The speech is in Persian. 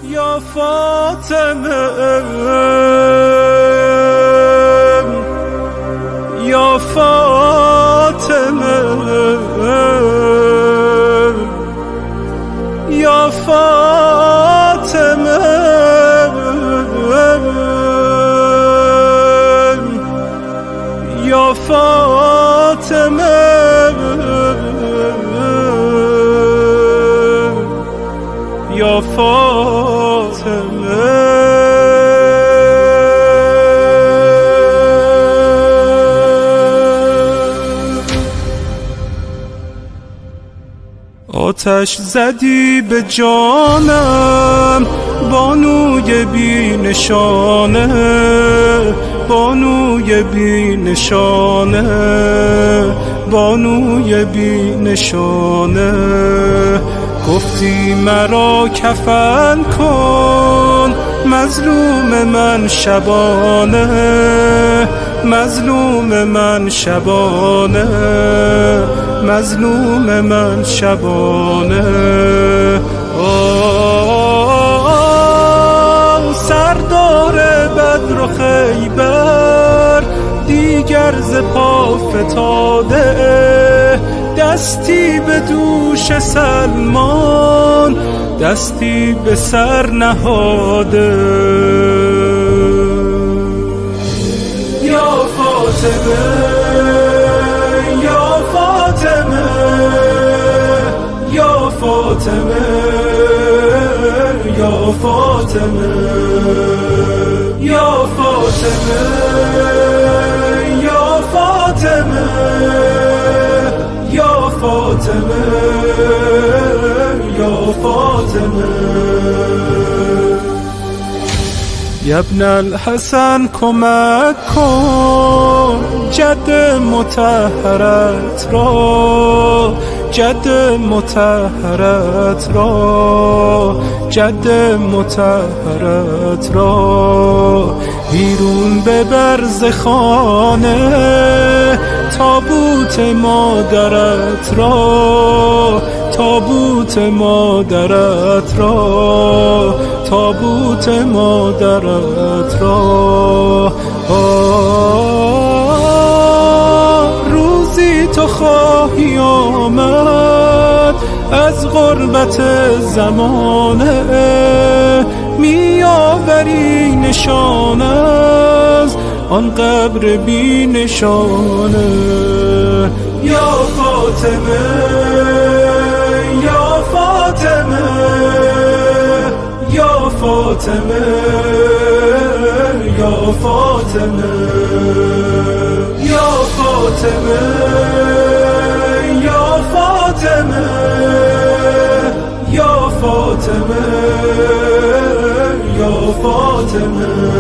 یا فاطمه یا فاطمه یا فاطمه یا فاطمه یا فاطمه. آتش زدی به جانم بانوی بی نشانه، بانوی بی نشانه، بانوی بی نشانه. گفتی مرا کفن کن مظلوم من شبانه، مظلوم من شبانه، مظلوم من شبانه. سردار بدر و خیبر دیگر ز پا فتاده، دستی به دوش سلمان دستی به سر نهاده. یا فاطمه یا فاطمه یا فاطمه یا فاطمه یا فاطمه یا فاطمه یا فاطمه یا فاطمه. یا ابن الحسن کمک کن جد مطهرت را، جد مطهرت را، جد مطهرت را. بیرون ببر ز خانه تابوت مادرت را، تابوت مادرت را، تابوت مادرت را. روزی تو خواهی آمد از غربت زمانه، می آوری نشان از آن قبر بی نشانه. یا فاطمه یا فاطمه یا فاطمه یا فاطمه یا فاطمه یا فاطمه یا فاطمه یا فاطمه.